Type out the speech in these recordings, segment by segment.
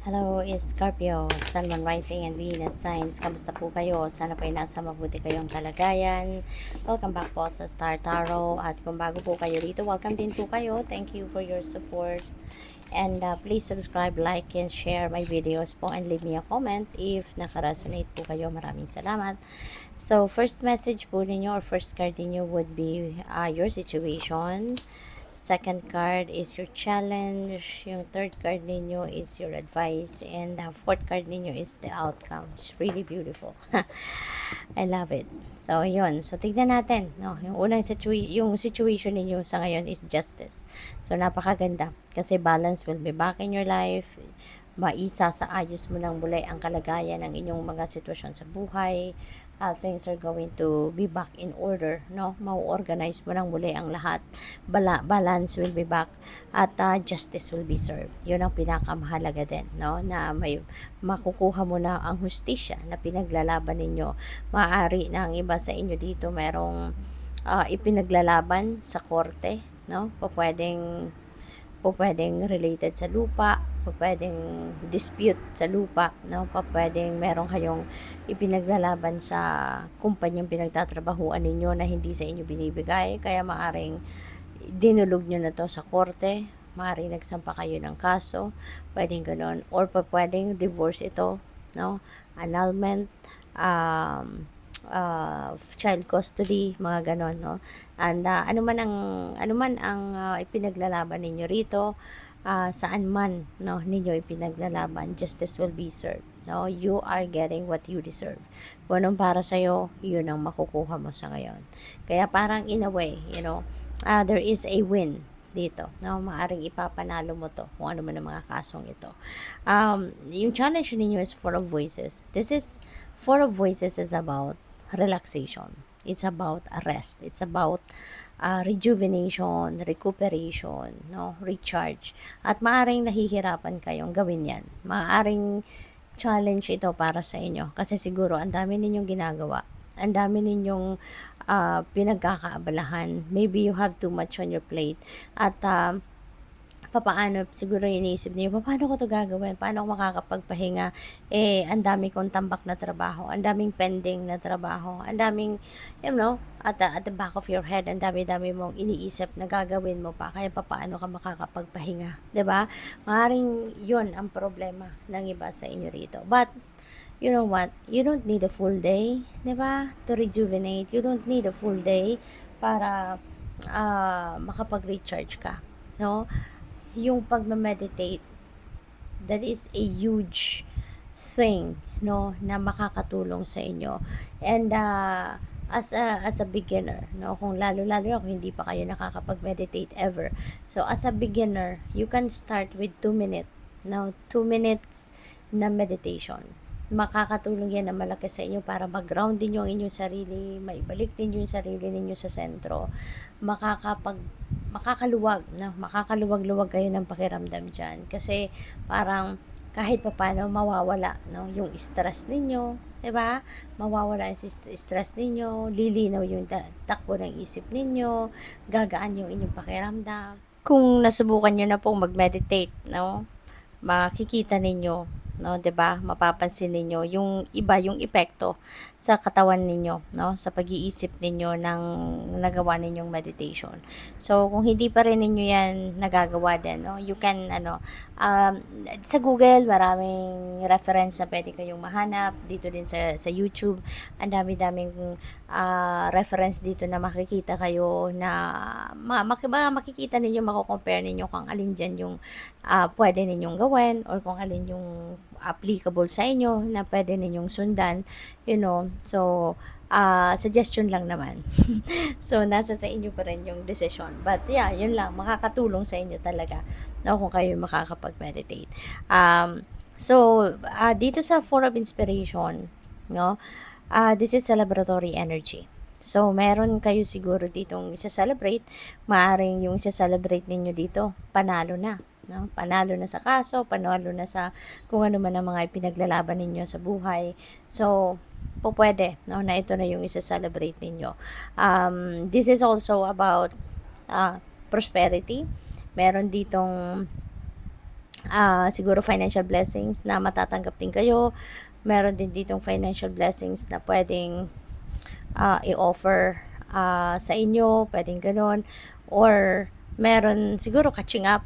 Hello, is Scorpio, Sun, Moon, Rising, and Venus signs. Kamusta po kayo? Sana po ay nasa mabuti kayong kalagayan. Welcome back po sa Star Tarot. At kung bago po kayo dito, welcome din po kayo. Thank you for your support. And please subscribe, like, and share my videos po. And leave me a comment if nakaresonate po kayo. Maraming salamat. So, first message po ninyo or first card ninyo would be your situation. Second card is your challenge. Yung third card ninyo is your advice. And the fourth card ninyo is the outcome. It's really beautiful. I love it. So, yun. So, tignan natin. No? Yung unang yung situation ninyo sa ngayon is justice. So, napakaganda. Kasi balance will be back in your life. Maisa sa ayos mo ng muli ang kalagayan ng inyong mga sitwasyon sa buhay. Things are going to be back in order, no? Mau-organize mo ng muli ang lahat. Balance will be back at justice will be served. Yun ang pinakamahalaga din, no? Na may makukuha mo na ang hustisya na pinaglalaban ninyo. Maaari na ang iba sa inyo dito merong ipinaglalaban sa korte, no? Pwedeng related sa lupa, pwedeng dispute sa lupa, no? Pwedeng meron kayong ipinaglalaban sa kumpanyang pinagtatrabahuan ninyo na hindi sa inyo binibigay, kaya maaring dinulog nyo na to sa korte, maaring nagsampa kayo ng kaso, pwedeng ganun, or pwedeng divorce ito, no? Annulment, child custody, mga ganon, no? And ano man ang ipinaglalaban ninyo rito, saan man, no, ninyo ipinaglalaban, justice will be served, no? You are getting what you deserve. Kung anong para sa'yo, yun ang makukuha mo sa ngayon. Kaya parang in a way, there is a win dito, no? Maaring ipapanalo mo to kung ano man ang mga kasong ito. Yung challenge ninyo is Four of Voices. Four of Voices is about relaxation. It's about rest. It's about rejuvenation, recuperation, no, recharge. At maaring nahihirapan kayong gawin yan. Maaring challenge ito para sa inyo. Kasi siguro ang dami ninyong ginagawa. Ang dami ninyong pinagkakaabalahan. Maybe you have too much on your plate. At papaano, siguro iniisip niyo, paano ko to gagawin? Paano ako makakapagpahinga? Ang dami kong tambak na trabaho, ang daming pending na trabaho, ang daming, at the back of your head, ang dami-dami mong iniisip na gagawin mo pa, kaya papaano ka makakapagpahinga? 'Di ba? Maaaring yun ang problema ng iba sa inyo rito. But, you know what? You don't need a full day, 'di ba? To rejuvenate. You don't need a full day para makapag-recharge ka, no? Yung pagme-meditate, that is a huge thing, no, na makakatulong sa inyo. And as a beginner, no, kung lalo kung hindi pa kayo nakakapag-meditate ever, so as a beginner, you can start with 2 minutes, no, 2 minutes na meditation. Makakatulong yan na malaki sa inyo para mag-ground din yung inyong sarili, maibalik din yung sarili ninyo sa sentro, makakaluwag-luwag kayo ng pakiramdam dyan. Kasi parang kahit papaano mawawala, no, yung stress ninyo, 'di ba? Mawawala yung stress ninyo, lilinaw yung takbo ng isip ninyo, gagaan yung inyong pakiramdam. Kung nasubukan niyo na pong mag-meditate, no, makikita ninyo, no, 'di ba? Mapapansin ninyo yung iba, yung epekto sa katawan ninyo, no, sa pag-iisip ninyo ng nagawa ninyong meditation. So, kung hindi pa rin ninyo 'yan nagagawa din, no, you can sa Google, maraming reference na pwede kayong mahanap dito din sa YouTube. Ang dami-daming reference dito na makikita kayo na makikita ninyo, mako-compare ninyo kung alin diyan yung pwede ninyong gawin or kung alin yung applicable sa inyo na pwede ninyong sundan, so suggestion lang naman. So nasa sa inyo pa rin yung decision, but yeah, yun lang, makakatulong sa inyo talaga, no, kung kayo makakapag-meditate. Dito sa Four of Inspiration, no, this is celebratory energy. So, meron kayo siguro ditong isa-celebrate. Maaring yung isa-celebrate ninyo dito, panalo na, no? Panalo na sa kaso, panalo na sa kung ano man ang mga ipinaglalaban ninyo sa buhay. So, pwede, no, na ito na yung isa-celebrate ninyo. This is also about prosperity. Meron ditong siguro financial blessings na matatanggap din kayo. Meron din ditong financial blessings na pwedeng i-offer sa inyo, pwedeng ganun. Or meron siguro catching up,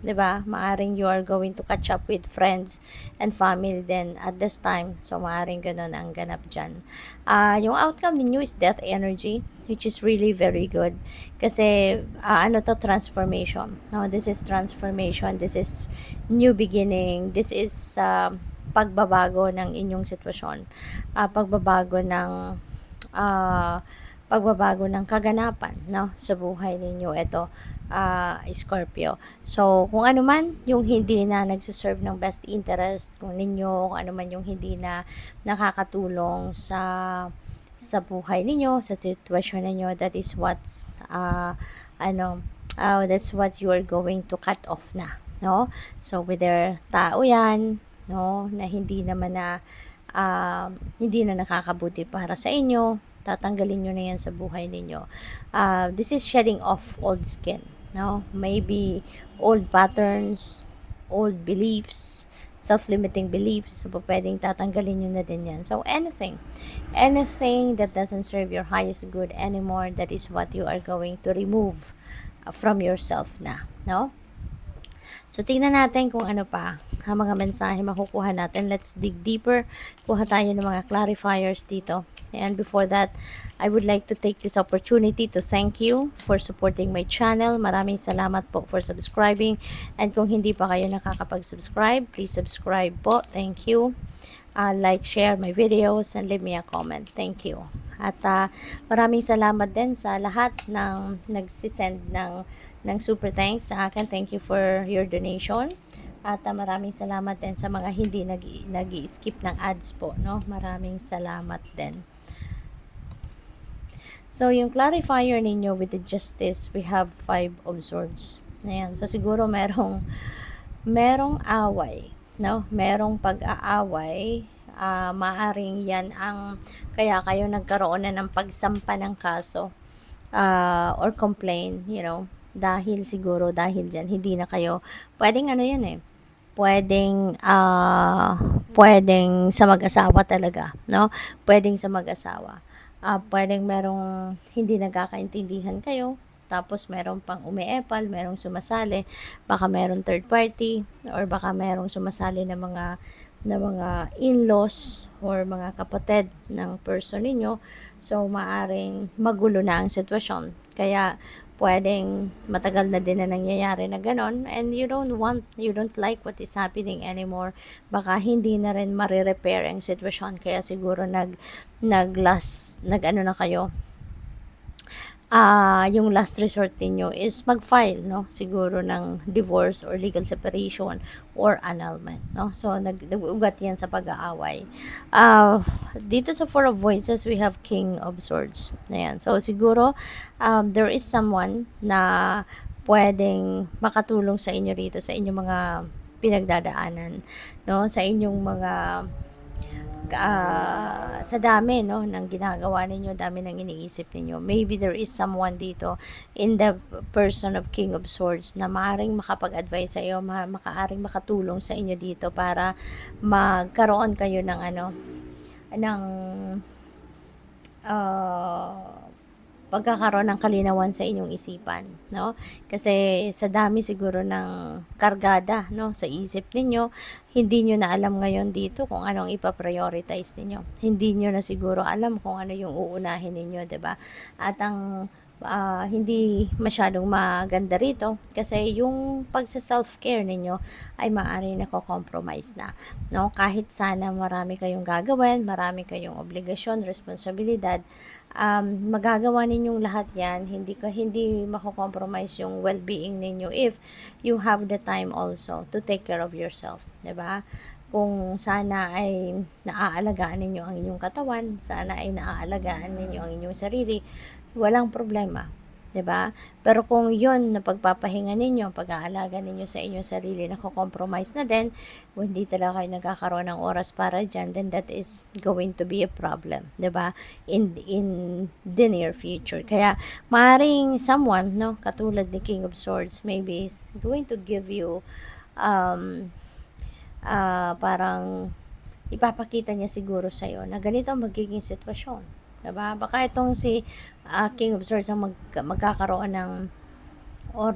'di ba? Maaring you are going to catch up with friends and family then at this time. So maaring ganun ang ganap diyan. Yung outcome ninyo is death energy, which is really very good kasi ano to, transformation. No, this is transformation. This is new beginning. This is pagbabago ng inyong sitwasyon. Pagbabago ng ah, pagbabago ng kaganapan, no, sa buhay ninyo. Ito, Scorpio. So, kung ano man yung hindi na nagsiserve ng best interest kung ninyo, kung ano man yung hindi na nakakatulong sa buhay ninyo, sa sitwasyon ninyo, that is what's ano, that's what you are going to cut off na, no? So, whether tao yan, no, na hindi na nakakabuti para sa inyo, tatanggalin nyo na yan sa buhay ninyo. This is shedding off old skin, no? Maybe old patterns, old beliefs, self-limiting beliefs. So, pwedeng tatanggalin nyo na din yan. So, anything that doesn't serve your highest good anymore, that is what you are going to remove from yourself na, no? So, tingnan natin kung ano pa ang mga mensahe makukuha natin. Let's dig deeper. Kuha tayo ng mga clarifiers dito. And before that, I would like to take this opportunity to thank you for supporting my channel. Maraming salamat po for subscribing. And kung hindi pa kayo nakakapag-subscribe, please subscribe po. Thank you. Like, share my videos, and leave me a comment. Thank you. At maraming salamat din sa lahat ng nagsisend ng super thanks sa akin. Thank you for your donation. At maraming salamat din sa mga hindi nag-skip ng ads po, no? Maraming salamat din. So, yung clarifier ninyo with the justice, we have 5 of swords. Ayan. So, siguro merong away, no? Merong pag-aaway. Maaring yan ang kaya kayo nagkaroon na ng pagsampa ng kaso or complain, you know, dahil dyan hindi na kayo pwedeng ano yan eh, pwedeng sa mag-asawa talaga, no? Pwedeng sa mag-asawa. Pwedeng merong hindi nagkakaintindihan kayo, tapos meron pang umiepal, merong sumasali, baka merong third party, or baka merong sumasali na mga in-laws or mga kapatid ng person ninyo. So, maaring magulo na ang sitwasyon. Kaya, pwedeng matagal na din na nangyayari na ganon, and you don't like what is happening anymore. Baka hindi na rin marirepair ang sitwasyon, kaya siguro nag ano na kayo, yung last resort niyo is mag-file, no? Siguro ng divorce or legal separation or annulment, no? So, nag-ugat yan sa pag-aaway. Dito sa Four of Voices, we have King of Swords. Ayan. So, siguro, there is someone na pwedeng makatulong sa inyo rito, sa inyong mga pinagdadaanan, no? Sa inyong mga sa dami, no, ng ginagawa ninyo, dami ng iniisip ninyo. Maybe there is someone dito in the person of King of Swords na maaring makapag-advise sa iyo, maaring makatulong sa inyo dito para magkaroon kayo ng ng pagkakaroon ng kalinawan sa inyong isipan, no? Kasi sa dami siguro ng kargada, no, sa isip ninyo, hindi nyo na alam ngayon dito kung anong ipa-prioritize ninyo. Hindi nyo na siguro alam kung ano yung uunahin ninyo, 'di ba? At ang hindi masyadong maganda rito kasi yung pagsa-self-care ninyo ay maaari nako-compromise na, no? Kahit sana marami kayong gagawin, marami kayong obligasyon, responsibilidad, magagawa ninyong lahat yan, hindi mako-compromise yung well-being ninyo if you have the time also to take care of yourself, 'di ba? Kung sana ay naaalagaan ninyo ang inyong katawan, sana ay naaalagaan ninyo ang inyong sarili, walang problema, 'di ba? Pero kung 'yon na pagpapahinga ninyo, pag-aalaga ninyo sa inyong sarili, nako-compromise na din, kung hindi talaga kayo nagkakaroon ng oras para diyan, then that is going to be a problem, 'di ba? In the near future. Kaya maaring someone, no, katulad ni King of Swords, maybe is going to give you um, parang ipapakita niya siguro sa'yo na ganito ang magiging sitwasyon. Diba? Baka itong si King of Swords ang magkakaroon ng or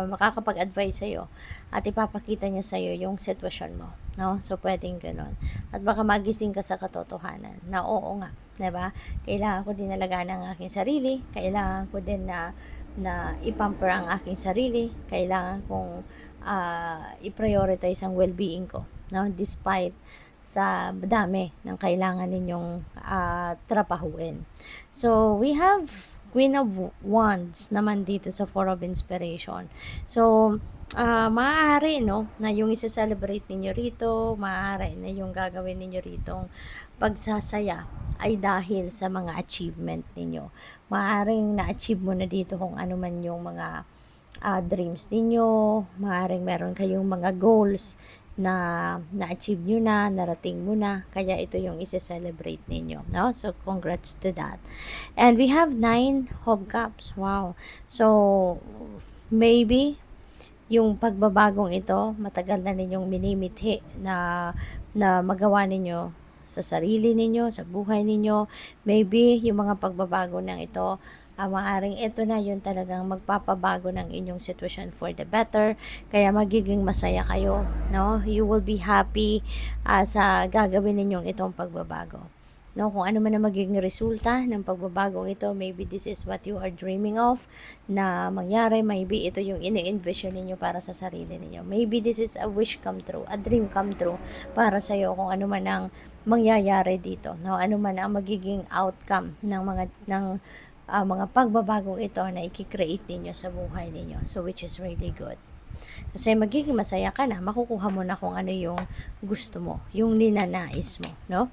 makakapag-advise sa'yo at ipapakita niya sa'yo yung sitwasyon mo. No? So, pwedeng ganun. At baka magising ka sa katotohanan na oo nga. Diba? Kailangan ko din alagaan ang aking sarili. Kailangan ko din na ipamper ang aking sarili. Kailangan kong i-prioritize ang well-being ko. No? Despite sa dami ng kailangan ninyong trapahuin. So, we have Queen of Wands naman dito sa Four of Inspiration. So, maaari, no, na yung isa-celebrate ninyo rito, maaari na yung gagawin ninyo rito pagsasaya ay dahil sa mga achievement ninyo. Maaaring na-achieve mo na dito kung ano man yung mga dreams ninyo, maaaring meron kayong mga goals na na-achieve nyo na, narating mo na, kaya ito yung isa-celebrate ninyo, no? So, congrats to that. And we have 9 of Cups. Wow. So, maybe, yung pagbabagong ito, matagal na ninyong minimithi na magawa ninyo sa sarili ninyo, sa buhay ninyo. Maybe, yung mga pagbabago ng ito, maaaring ito na yun talagang magpapabago ng inyong sitwasyon for the better, kaya magiging masaya kayo, no? You will be happy sa gagawin ninyong itong pagbabago, no? Kung ano man ang magiging resulta ng pagbabagong ito, maybe this is what you are dreaming of na mangyari, maybe ito yung ini-envision ninyo para sa sarili ninyo, maybe this is a wish come true, a dream come true para sa iyo, kung ano man ang mangyayari dito, no? Ano man ang magiging outcome ng mga pagbabagong ito na i-create ninyo sa buhay ninyo. So, which is really good. Kasi magiging masaya ka na, makukuha mo na kung ano yung gusto mo, yung ninanais mo, no?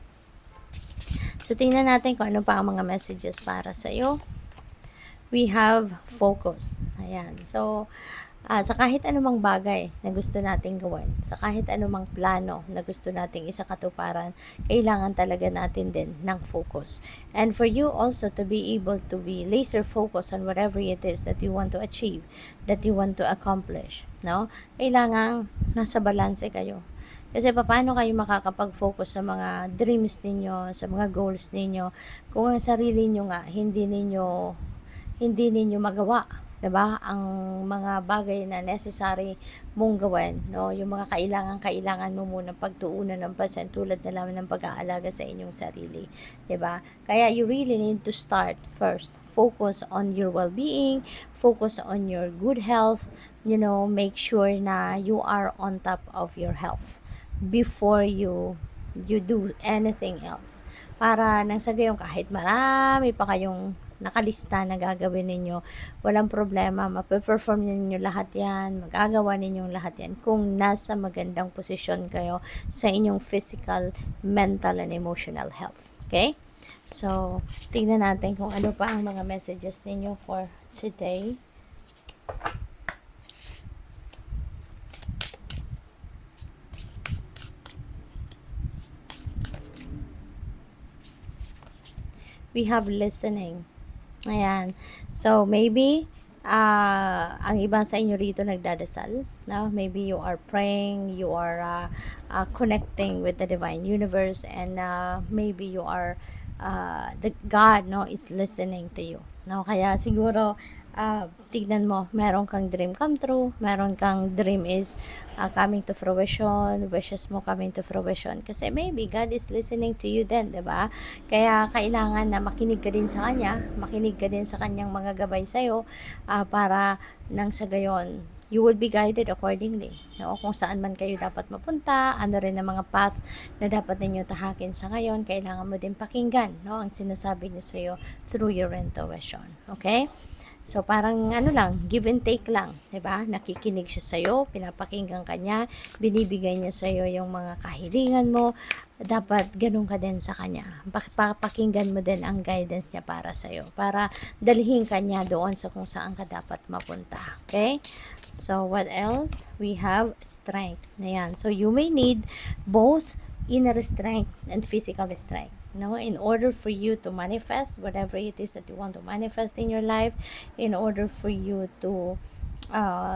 So, tingnan natin kung ano pa ang mga messages para sa iyo. We have focus. Ayan. So, sa kahit anumang bagay na gusto nating gawin, sa kahit anumang plano na gusto nating isakatuparan, kailangan talaga natin din ng focus. And for you also to be able to be laser focused on whatever it is that you want to achieve, that you want to accomplish, no? Kailangan nasa balanse kayo. Kasi paano kayo makakapag-focus sa mga dreams ninyo, sa mga goals ninyo, kung ang sarili nyo nga hindi ninyo magawa, 'di ba? Ang mga bagay na necessary mong gawin, no? Yung mga kailangan mo muna pagtuunan ng pansin, tulad na lamang ng pag-aalaga sa inyong sarili, 'di ba? Kaya you really need to start first. Focus on your well-being, focus on your good health, make sure na you are on top of your health before you do anything else. Para nang sa gayon, kahit marami pa kayong nakalista na gagawin ninyo, walang problema, mape-perform ninyo lahat yan, magagawa ninyong lahat yan kung nasa magandang posisyon kayo sa inyong physical, mental, and emotional health. Okay? So, tingnan natin kung ano pa ang mga messages ninyo for today. We have listening. Ayan. So, maybe, ang iba sa inyo rito nagdadasal. No? Maybe you are praying, you are connecting with the divine universe, and maybe you are, the God, no, is listening to you. No? Kaya siguro, tignan mo, meron kang dream come true, meron kang dream is coming to fruition, wishes mo coming to fruition. Kasi maybe God is listening to you then, diba? Kaya kailangan na makinig ka din sa Kanya, makinig ka din sa Kanyang mga gabay sa'yo, para nang sa gayon, you will be guided accordingly. No? Kung saan man kayo dapat mapunta, ano rin ang mga path na dapat ninyo tahakin sa ngayon, kailangan mo din pakinggan, no? Ang sinasabi niya sa'yo through your intuition. Okay? So, parang give and take lang, 'di ba? Nakikinig siya sa iyo, pinapakinggan ka niya, binibigay niya sa iyo yung mga kahilingan mo. Dapat ganun ka din sa kanya. Pakinggan mo din ang guidance niya para sa iyo, para dalhin ka niya doon sa kung saan ka dapat mapunta. Okay? So, what else? We have strength. Ayan. So, you may need both inner strength and physical strength. No, in order for you to manifest whatever it is that you want to manifest in your life, in order for you to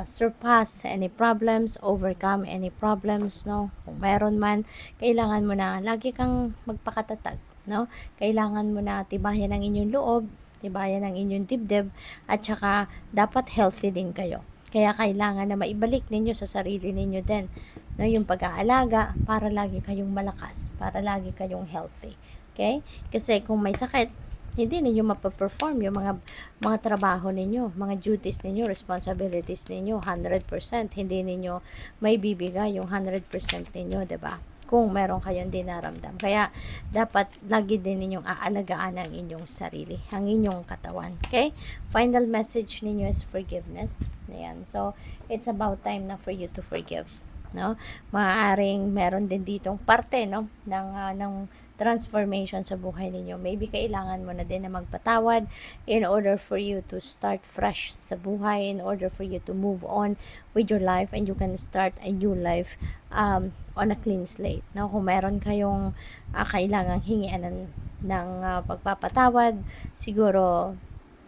surpass any problems, overcome any problems, no? Kung meron man, kailangan mo na lagi kang magpakatatag, no? Kailangan mo na tibayan ang inyong loob, tibayan ang inyong dibdib, at saka dapat healthy din kayo. Kaya kailangan na maibalik ninyo sa sarili ninyo din, no? Yung pag-aalaga para lagi kayong malakas, para lagi kayong healthy. Okay? Kasi kung may sakit, hindi ninyo mapaperform yung mga trabaho ninyo, mga duties ninyo, responsibilities ninyo, 100%. Hindi ninyo may bibigay yung 100% ninyo, 'di ba? Kung meron kayong dinaramdam. Kaya, dapat lagi din ninyong aalagaan ang inyong sarili, ang inyong katawan. Okay? Final message ninyo is forgiveness. Ayan. So, it's about time na for you to forgive. No? Maaaring meron din ditong parte, no? ng transformation sa buhay ninyo. Maybe kailangan mo na din na magpatawad in order for you to start fresh sa buhay, in order for you to move on with your life, and you can start a new life on a clean slate. No? Kung meron kayong kailangang hingian ng pagpapatawad, siguro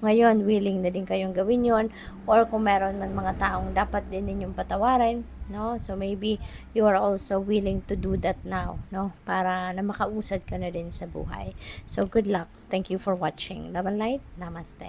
ngayon willing na din kayong gawin yon, or kung meron man mga taong dapat din ninyong patawarin, no? So maybe you are also willing to do that now, no? Para na makausad ka na din sa buhay. So good luck. Thank you for watching. Love and light. Namaste.